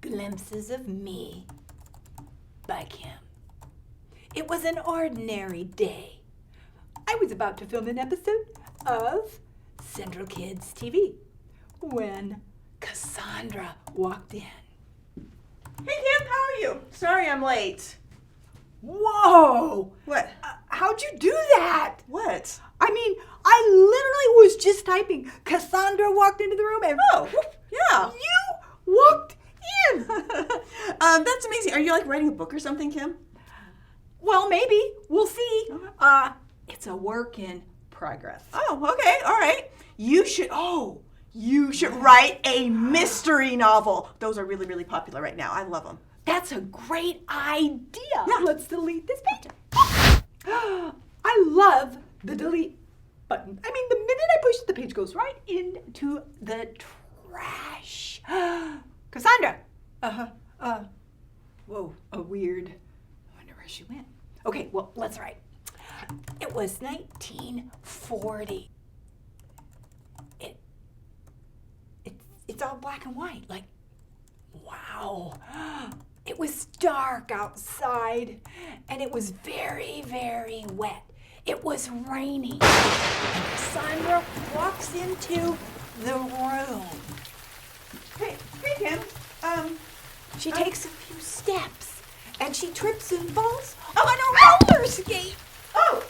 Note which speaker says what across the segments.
Speaker 1: Glimpses of Me by Kim. It was an ordinary day. I was about to film an episode of Central Kids TV when Cassandra walked in.
Speaker 2: Hey Kim, how are you? Sorry I'm late.
Speaker 1: Whoa!
Speaker 2: What?
Speaker 1: How'd you do that?
Speaker 2: What?
Speaker 1: I mean, I literally was just typing. Cassandra walked into the room and
Speaker 2: Yeah.
Speaker 1: you walked in.
Speaker 2: That's amazing. Are you like writing a book or something, Kim?
Speaker 1: Well, maybe. We'll see.
Speaker 2: Okay.
Speaker 1: It's a work in progress.
Speaker 2: Oh, okay, all right. You should write a mystery novel. Those are really, really popular right now. I love them.
Speaker 1: That's a great idea.
Speaker 2: Yeah.
Speaker 1: Let's delete this page. I love the delete button. I mean, the minute I push it, the page goes right into the trash. Cassandra. Whoa, weird. I wonder where she went. Okay, well, let's write. It was 1940. It's all black and white. Like, wow. It was dark outside, and it was very, very wet. It was raining. And Cassandra walks into the room.
Speaker 2: Hey Kim.
Speaker 1: She takes a few steps, and she trips and falls on a roller skate.
Speaker 2: Oh,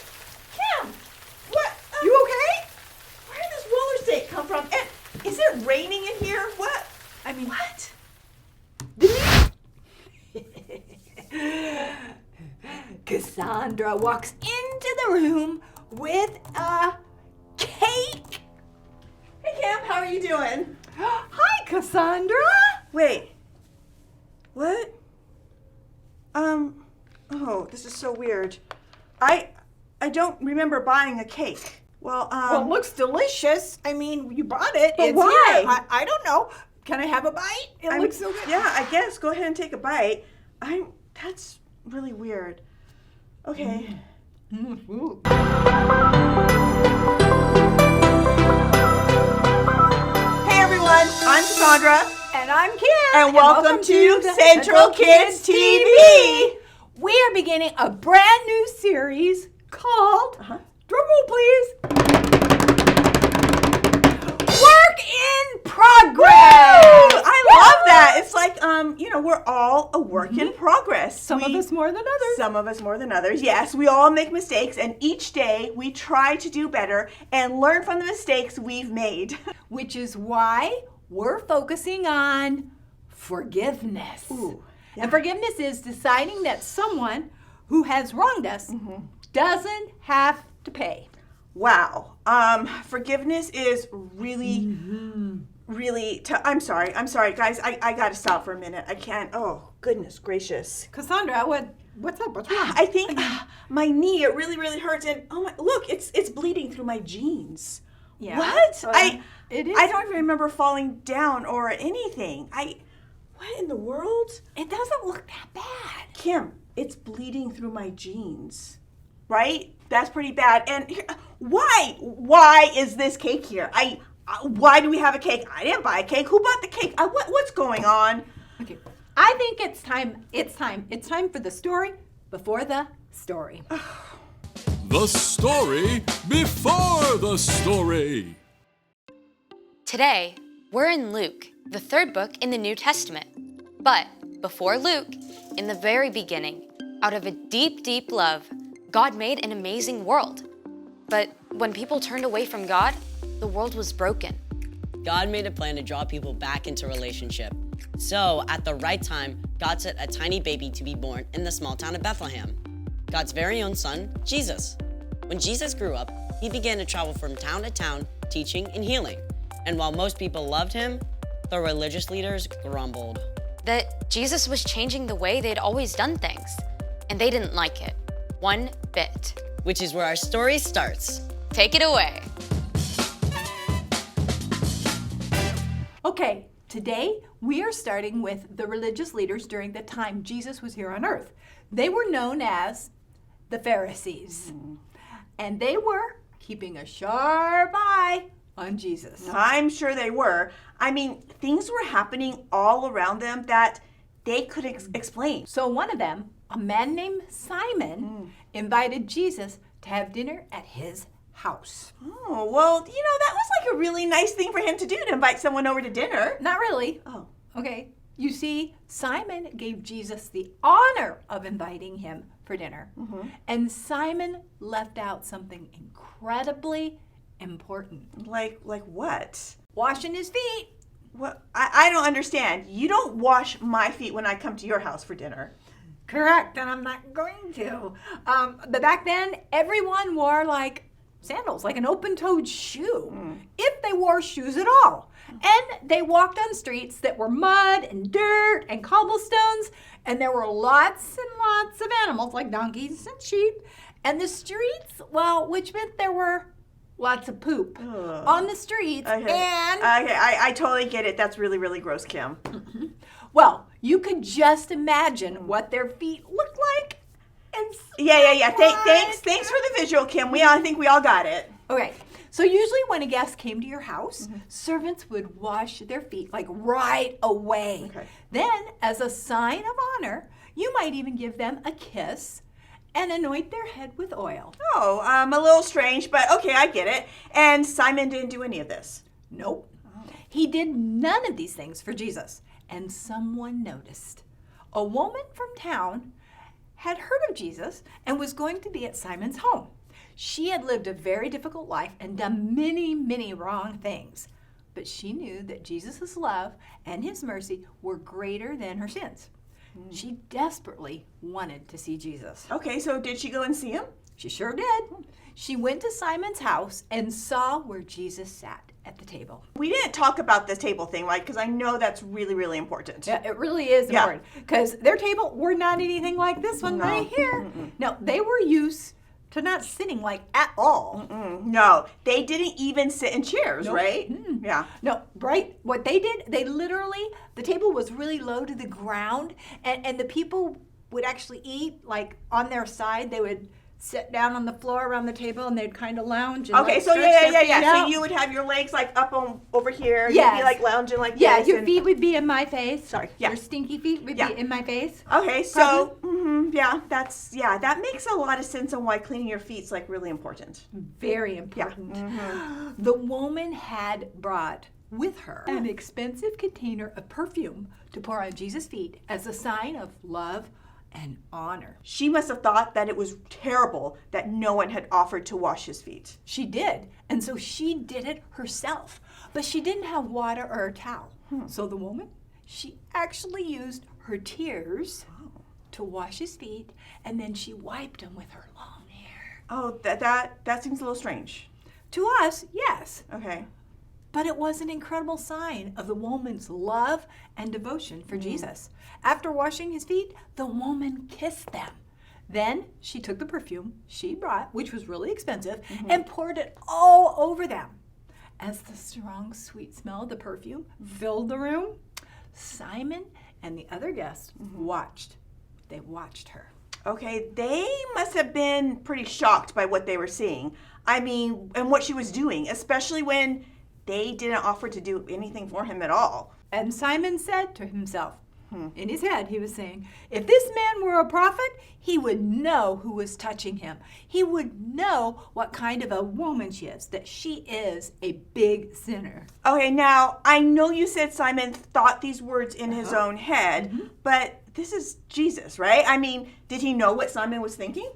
Speaker 2: Kim. What?
Speaker 1: You okay?
Speaker 2: Where did this roller skate come from? And is it raining in here? What?
Speaker 1: I mean,
Speaker 2: What?
Speaker 1: Cassandra walks into the room with a cake.
Speaker 2: Hey Kim, how are you doing?
Speaker 1: Hi, Cassandra.
Speaker 2: Wait. What? Oh, this is so weird. I don't remember buying a cake. Well,
Speaker 1: Well, it looks delicious. I mean, you bought it.
Speaker 2: But
Speaker 1: It's
Speaker 2: why?
Speaker 1: here. I don't know. Can I have a bite? It looks so good.
Speaker 2: Yeah, I guess. Go ahead and take a bite. That's really weird. Okay.
Speaker 1: Ooh.
Speaker 2: Hey everyone, I'm Cassandra.
Speaker 1: And I'm Kim.
Speaker 2: And welcome to
Speaker 1: the
Speaker 2: Central Kids TV.
Speaker 1: We are beginning a brand new series called, drumroll please, Work in Progress.
Speaker 2: I love that. It's like, we're all a work in progress.
Speaker 1: Some of us more than others.
Speaker 2: Some of us more than others. Yes, we all make mistakes, and each day we try to do better and learn from the mistakes we've made.
Speaker 1: Which is why we're focusing on forgiveness.
Speaker 2: Ooh, yeah.
Speaker 1: And forgiveness is deciding that someone who has wronged us doesn't have to pay.
Speaker 2: Wow. Forgiveness is really, really I'm sorry, guys. I gotta stop for a minute. I can't. Oh, goodness gracious.
Speaker 1: Cassandra, what's up? What's wrong?
Speaker 2: I think my knee, it really, really hurts. And look, it's bleeding through my jeans.
Speaker 1: Yeah.
Speaker 2: What?
Speaker 1: It is.
Speaker 2: I don't even remember falling down or anything. What in the world?
Speaker 1: It doesn't look that bad.
Speaker 2: Kim, it's bleeding through my jeans. Right? That's pretty bad. And why? Why is this cake here? Why do we have a cake? I didn't buy a cake. Who bought the cake? What's going on?
Speaker 1: Okay. I think it's time. It's time for the story before the story.
Speaker 3: The story before the story.
Speaker 4: Today, we're in Luke, the third book in the New Testament. But before Luke, in the very beginning, out of a deep, deep love, God made an amazing world. But when people turned away from God, the world was broken.
Speaker 5: God made a plan to draw people back into relationship. So, at the right time, God sent a tiny baby to be born in the small town of Bethlehem, God's very own son, Jesus. When Jesus grew up, he began to travel from town to town, teaching and healing. And while most people loved him, the religious leaders grumbled.
Speaker 4: That Jesus was changing the way they'd always done things, and they didn't like it one bit.
Speaker 5: Which is where our story starts.
Speaker 4: Take it away.
Speaker 1: Okay, today we are starting with the religious leaders during the time Jesus was here on earth. They were known as the Pharisees. And they were keeping a sharp eye on Jesus.
Speaker 2: I'm sure they were. I mean, things were happening all around them that they could explain.
Speaker 1: So one of them, a man named Simon, invited Jesus to have dinner at his house.
Speaker 2: Oh, well, that was like a really nice thing for him to do, to invite someone over to dinner.
Speaker 1: Not really.
Speaker 2: Oh.
Speaker 1: Okay. You see, Simon gave Jesus the honor of inviting him for dinner. And Simon left out something incredibly important.
Speaker 2: Like what?
Speaker 1: Washing his feet.
Speaker 2: What? I don't understand. You don't wash my feet when I come to your house for dinner.
Speaker 1: Correct, and I'm not going to. But back then, everyone wore like sandals, like an open-toed shoe, if they wore shoes at all. And they walked on streets that were mud and dirt and cobblestones, and there were lots and lots of animals like donkeys and sheep. And the streets, well, which meant there were lots of poop on the streets.
Speaker 2: Okay.
Speaker 1: And
Speaker 2: I totally get it. That's really, really gross, Kim.
Speaker 1: well, you could just imagine what their feet looked like. And
Speaker 2: Yeah. Thanks for the visual, Kim. I think we all got it.
Speaker 1: Okay, so usually when a guest came to your house, servants would wash their feet like right away.
Speaker 2: Okay.
Speaker 1: Then, as a sign of honor, you might even give them a kiss and anoint their head with oil.
Speaker 2: Oh, a little strange, but okay, I get it. And Simon didn't do any of this.
Speaker 1: Nope. He did none of these things for Jesus. And someone noticed. A woman from town had heard of Jesus and was going to be at Simon's home. She had lived a very difficult life and done many, many wrong things. But she knew that Jesus' love and his mercy were greater than her sins. She desperately wanted to see Jesus.
Speaker 2: Okay, so did she go and see him?
Speaker 1: She sure did. She went to Simon's house and saw where Jesus sat at the table.
Speaker 2: We didn't talk about this table thing, right? Because I know that's really, really important.
Speaker 1: Yeah, it really is important. Because their table were not anything like this one right here. No, they were used to not sitting like at all.
Speaker 2: No, they didn't even sit in chairs,
Speaker 1: Nope.
Speaker 2: right? Yeah.
Speaker 1: No, right? What they did, they literally, the table was really low to the ground, and the people would actually eat like on their side. They would sit down on the floor around the table and they'd kind of lounge. And,
Speaker 2: Okay,
Speaker 1: like,
Speaker 2: so
Speaker 1: stretch their feet
Speaker 2: yeah. So
Speaker 1: out.
Speaker 2: you would have your legs like up on over here.
Speaker 1: Yes.
Speaker 2: You'd be like lounging like
Speaker 1: Yeah,
Speaker 2: this.
Speaker 1: your
Speaker 2: and-
Speaker 1: feet would be in my face.
Speaker 2: Sorry, yeah.
Speaker 1: Your stinky feet would
Speaker 2: Yeah.
Speaker 1: be in my face.
Speaker 2: Okay, so that makes a lot of sense on why cleaning your feet's like really important.
Speaker 1: Very important. The woman had brought with her an expensive container of perfume to pour on Jesus' feet as a sign of love and honor.
Speaker 2: She must have thought that it was terrible that no one had offered to wash his feet.
Speaker 1: She did, and so she did it herself. But she didn't have water or a towel. So the woman, she actually used her tears to wash his feet, and then she wiped them with her long hair.
Speaker 2: Oh, that seems a little strange.
Speaker 1: To us, yes.
Speaker 2: Okay.
Speaker 1: But it was an incredible sign of the woman's love and devotion for Jesus. After washing his feet, the woman kissed them. Then she took the perfume she brought, which was really expensive, and poured it all over them. As the strong, sweet smell of the perfume filled the room, Simon and the other guests watched. They watched her.
Speaker 2: Okay, they must have been pretty shocked by what they were seeing. I mean, and what she was doing, especially when they didn't offer to do anything for him at all.
Speaker 1: And Simon said to himself, in his head, he was saying, if this man were a prophet, he would know who was touching him. He would know what kind of a woman she is, that she is a big sinner.
Speaker 2: Okay, now, I know you said Simon thought these words in his own head, but this is Jesus, right? I mean, did he know what Simon was thinking?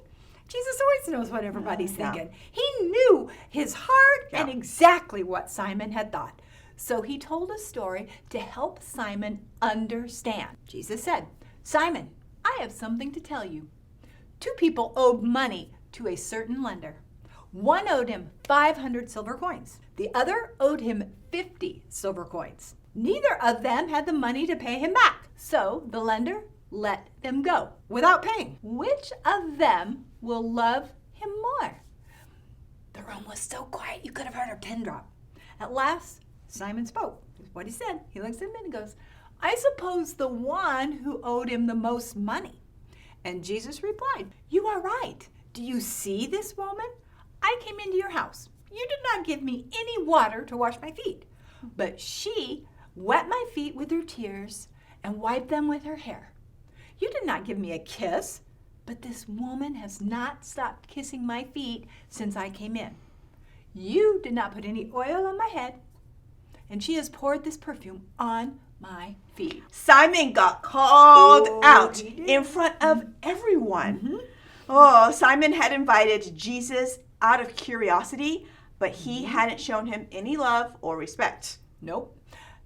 Speaker 1: Jesus always knows what everybody's thinking. He knew his heart and exactly what Simon had thought. So he told a story to help Simon understand. Jesus said, Simon, I have something to tell you. 2 people owed money to a certain lender. One owed him 500 silver coins. The other owed him 50 silver coins. Neither of them had the money to pay him back. So the lender let them go without paying. Which of them will love him more? The room was so quiet you could have heard a pin drop. At last, Simon spoke. What he said, he looks at him and goes, I suppose the one who owed him the most money. And Jesus replied, you are right. Do you see this woman? I came into your house. You did not give me any water to wash my feet. But she wet my feet with her tears and wiped them with her hair. You did not give me a kiss, but this woman has not stopped kissing my feet since I came in. You did not put any oil on my head, and she has poured this perfume on my feet.
Speaker 2: Simon got called
Speaker 1: Oh,
Speaker 2: out
Speaker 1: he did.
Speaker 2: in front of everyone. Oh, Simon had invited Jesus out of curiosity, but he hadn't shown him any love or respect.
Speaker 1: Nope.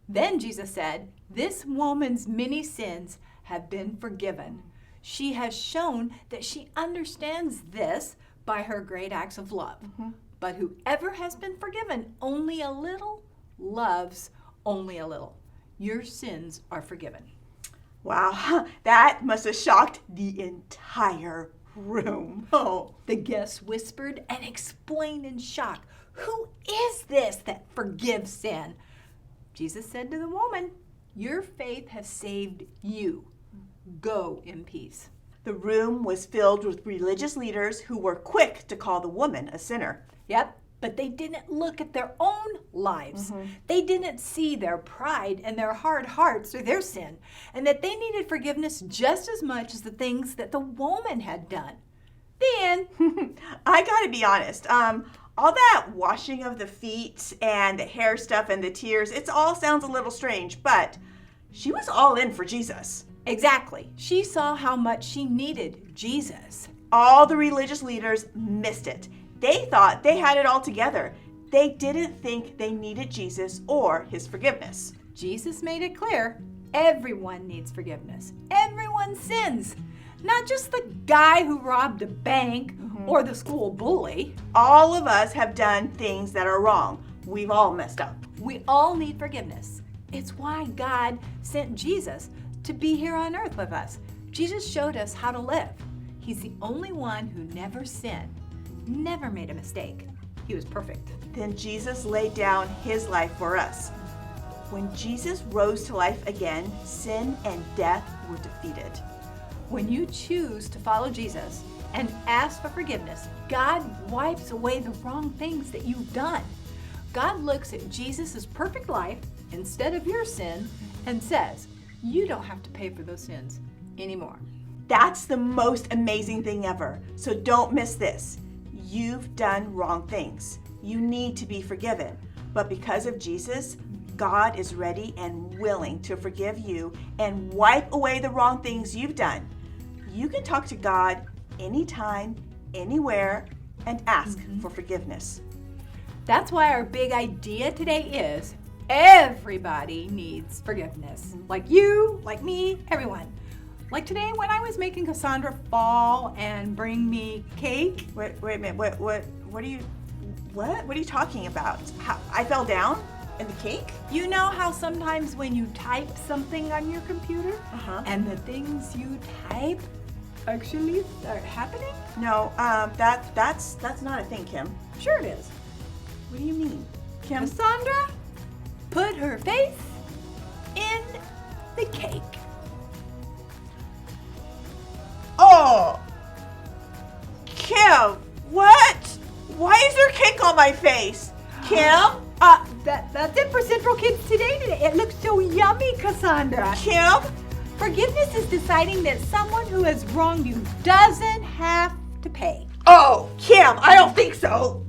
Speaker 1: Then Jesus said, "This woman's many sins have been forgiven. She has shown that she understands this by her great acts of love. But whoever has been forgiven only a little loves only a little. Your sins are forgiven."
Speaker 2: Wow, that must have shocked the entire room. Oh,
Speaker 1: The guests whispered and explained in shock, "Who is this that forgives sin?" Jesus said to the woman, "Your faith has saved you. Go in peace."
Speaker 2: the room was filled with religious leaders who were quick to call the woman a sinner.
Speaker 1: Yep, but they didn't look at their own lives. They didn't see their pride and their hard hearts or their sin, and that they needed forgiveness just as much as the things that the woman had done. The end.
Speaker 2: I gotta be honest, all that washing of the feet and the hair stuff and the tears, it all sounds a little strange, but she was all in for Jesus.
Speaker 1: Exactly. She saw how much she needed Jesus.
Speaker 2: All the religious leaders missed it. They thought they had it all together. They didn't think they needed Jesus or his forgiveness.
Speaker 1: Jesus made it clear everyone needs forgiveness. Everyone sins. Not just the guy who robbed a bank or the school bully.
Speaker 2: All of us have done things that are wrong. We've all messed up.
Speaker 1: We all need forgiveness. It's why God sent Jesus to be here on earth with us. Jesus showed us how to live. He's the only one who never sinned, never made a mistake. He was perfect.
Speaker 2: Then Jesus laid down his life for us. When Jesus rose to life again, sin and death were defeated.
Speaker 1: When you choose to follow Jesus and ask for forgiveness, God wipes away the wrong things that you've done. God looks at Jesus' perfect life instead of your sin and says, you don't have to pay for those sins anymore.
Speaker 2: That's the most amazing thing ever. So don't miss this. You've done wrong things. You need to be forgiven. But because of Jesus, God is ready and willing to forgive you and wipe away the wrong things you've done. You can talk to God anytime, anywhere, and ask for forgiveness.
Speaker 1: That's why our big idea today is everybody needs forgiveness. Like you, like me, everyone. Like today when I was making Cassandra fall and bring me cake.
Speaker 2: Wait a minute. What are you talking about? How, I fell down in the cake?
Speaker 1: You know how sometimes when you type something on your computer and the things you type actually start happening?
Speaker 2: No, that's not a thing, Kim.
Speaker 1: Sure it is.
Speaker 2: What do you mean? Kim?
Speaker 1: Cassandra put her face in the cake.
Speaker 2: Oh! Kim, what? Why is there cake on my face? Kim?
Speaker 1: That's it for Central Kids Today. It looks so yummy, Cassandra.
Speaker 2: Kim?
Speaker 1: Forgiveness is deciding that someone who has wronged you doesn't have to pay.
Speaker 2: Oh, Kim, I don't think so.